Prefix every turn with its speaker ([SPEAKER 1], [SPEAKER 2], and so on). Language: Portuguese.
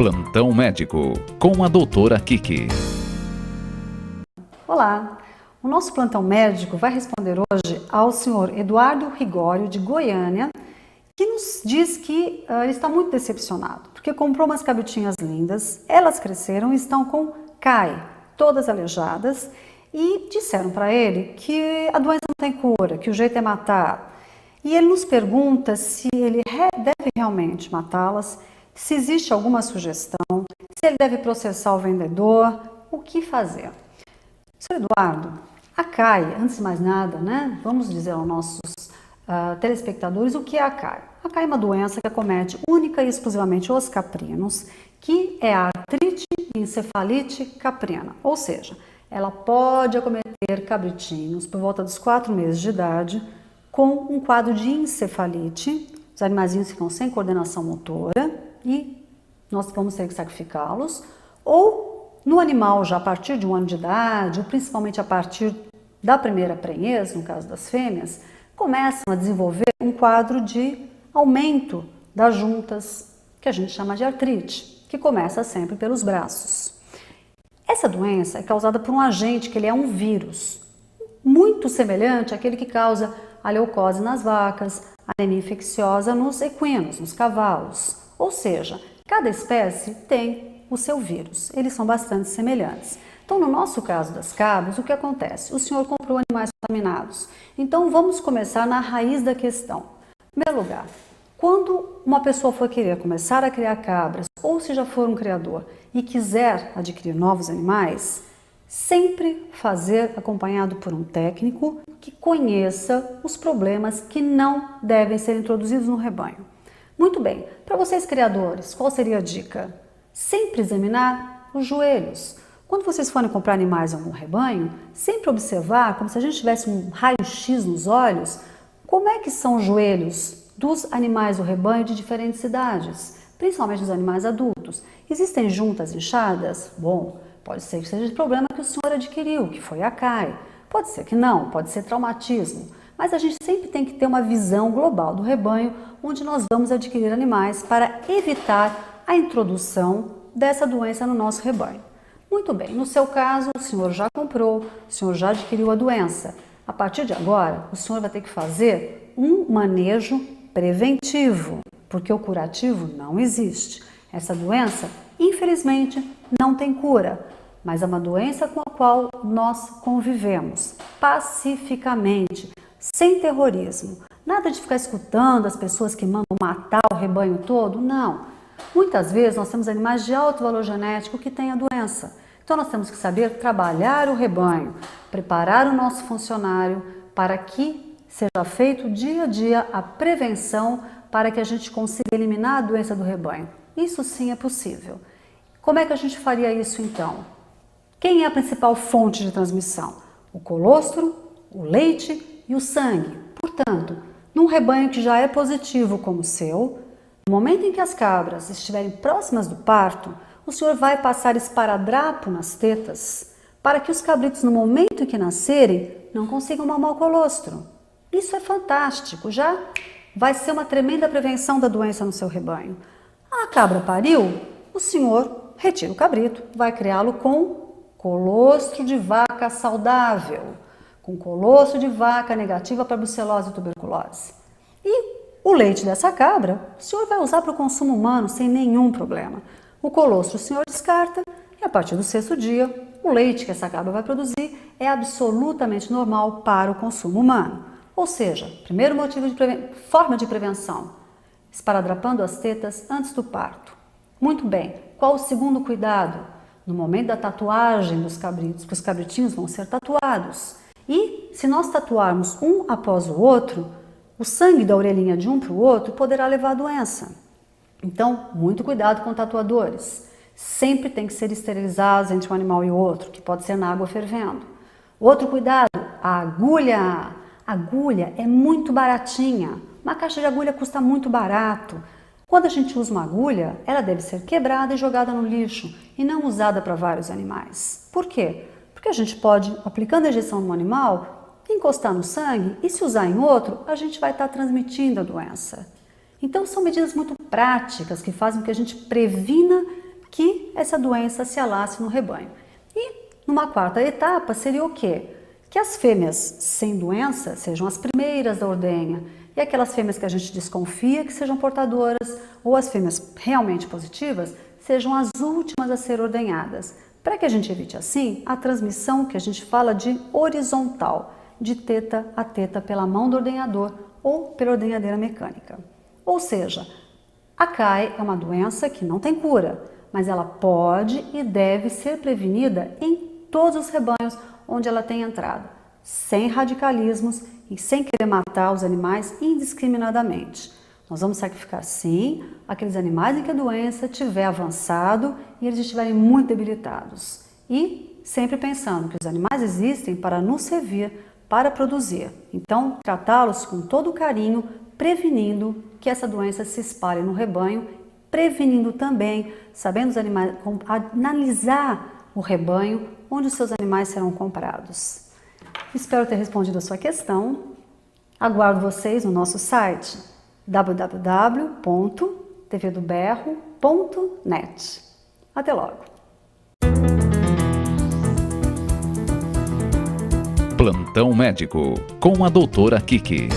[SPEAKER 1] Plantão Médico, com a doutora Kiki.
[SPEAKER 2] Olá, o nosso plantão médico vai responder hoje ao senhor Eduardo Rigório, de Goiânia, que nos diz que ele está muito decepcionado, porque comprou umas cabritinhas lindas, elas cresceram e estão com CAI, todas aleijadas, e disseram para ele que a doença não tem cura, que o jeito é matar. E ele nos pergunta se ele deve realmente matá-las, se existe alguma sugestão, se ele deve processar o vendedor, o que fazer. Sr. Eduardo, a CAI, antes de mais nada, vamos dizer aos nossos telespectadores o que é a CAI. A CAI é uma doença que acomete única e exclusivamente os caprinos, que é a artrite e encefalite caprina, ou seja, ela pode acometer cabritinhos por volta dos 4 meses de idade, com um quadro de encefalite, os animaizinhos ficam sem coordenação motora e nós vamos ter que sacrificá-los, ou no animal já a partir de 1 ano de idade, ou principalmente a partir da primeira prenhez, no caso das fêmeas, começam a desenvolver um quadro de aumento das juntas, que a gente chama de artrite, que começa sempre pelos braços. Essa doença é causada por um agente que ele é um vírus, muito semelhante àquele que causa a leucose nas vacas, a anemia infecciosa nos equinos, nos cavalos. Ou seja, cada espécie tem o seu vírus, eles são bastante semelhantes. Então, no nosso caso das cabras, o que acontece? O senhor comprou animais contaminados. Então, vamos começar na raiz da questão. Em primeiro lugar, quando uma pessoa for querer começar a criar cabras, ou se já for um criador e quiser adquirir novos animais, sempre fazer acompanhado por um técnico que conheça os problemas que não devem ser introduzidos no rebanho. Muito bem, para vocês criadores, qual seria a dica? Sempre examinar os joelhos. Quando vocês forem comprar animais em algum rebanho, sempre observar, como se a gente tivesse um raio-x nos olhos, como é que são os joelhos dos animais do rebanho de diferentes idades, principalmente dos animais adultos. Existem juntas inchadas? Bom, pode ser que seja de problema que o senhor adquiriu, que foi a CAI. Pode ser que não, pode ser traumatismo. Mas a gente sempre tem que ter uma visão global do rebanho, onde nós vamos adquirir animais para evitar a introdução dessa doença no nosso rebanho. Muito bem, no seu caso, o senhor já comprou, o senhor já adquiriu a doença. A partir de agora, o senhor vai ter que fazer um manejo preventivo, porque o curativo não existe. Essa doença, infelizmente, não tem cura, mas é uma doença com a qual nós convivemos pacificamente, sem terrorismo. Nada de ficar escutando as pessoas que mandam matar o rebanho todo, não. Muitas vezes nós temos animais de alto valor genético que têm a doença. Então nós temos que saber trabalhar o rebanho, preparar o nosso funcionário para que seja feito dia a dia a prevenção para que a gente consiga eliminar a doença do rebanho. Isso sim é possível. Como é que a gente faria isso então? Quem é a principal fonte de transmissão? O colostro, o leite e o sangue. Portanto, num rebanho que já é positivo como o seu, no momento em que as cabras estiverem próximas do parto, o senhor vai passar esparadrapo nas tetas para que os cabritos, no momento em que nascerem, não consigam mamar o colostro. Isso é fantástico, já vai ser uma tremenda prevenção da doença no seu rebanho. A cabra pariu, o senhor retira o cabrito, vai criá-lo com colostro de vaca saudável, com colostro de vaca negativa para brucelose e tuberculose. E o leite dessa cabra, o senhor vai usar para o consumo humano sem nenhum problema. O colostro o senhor descarta e a partir do 6º dia, o leite que essa cabra vai produzir é absolutamente normal para o consumo humano. Ou seja, primeiro motivo forma de prevenção, esparadrapando as tetas antes do parto. Muito bem, qual o segundo cuidado? No momento da tatuagem dos cabritos, porque os cabritinhos vão ser tatuados. E se nós tatuarmos um após o outro, o sangue da orelhinha de um para o outro poderá levar a doença. Então, muito cuidado com tatuadores. Sempre tem que ser esterilizados entre um animal e o outro, que pode ser na água fervendo. Outro cuidado, a agulha. A agulha é muito baratinha. Uma caixa de agulha custa muito barato. Quando a gente usa uma agulha, ela deve ser quebrada e jogada no lixo e não usada para vários animais. Por quê? Porque a gente pode, aplicando a injeção no animal, encostar no sangue e se usar em outro, a gente vai estar transmitindo a doença. Então são medidas muito práticas que fazem com que a gente previna que essa doença se alasse no rebanho. E numa quarta etapa seria o quê? Que as fêmeas sem doença sejam as primeiras da ordenha e aquelas fêmeas que a gente desconfia que sejam portadoras ou as fêmeas realmente positivas sejam as últimas a ser ordenhadas, para que a gente evite assim a transmissão que a gente fala de horizontal, de teta a teta pela mão do ordenhador ou pela ordenhadeira mecânica. Ou seja, a CAI é uma doença que não tem cura, mas ela pode e deve ser prevenida em todos os rebanhos onde ela tem entrado, sem radicalismos e sem querer matar os animais indiscriminadamente. Nós vamos sacrificar sim aqueles animais em que a doença tiver avançado e eles estiverem muito debilitados. E sempre pensando que os animais existem para nos servir, para produzir. Então, tratá-los com todo o carinho, prevenindo que essa doença se espalhe no rebanho, prevenindo também, sabendo os animais, analisar o rebanho onde os seus animais serão comprados. Espero ter respondido a sua questão. Aguardo vocês no nosso site www.tvdoberro.net. Até logo!
[SPEAKER 1] Plantão Médico, com a doutora Kiki.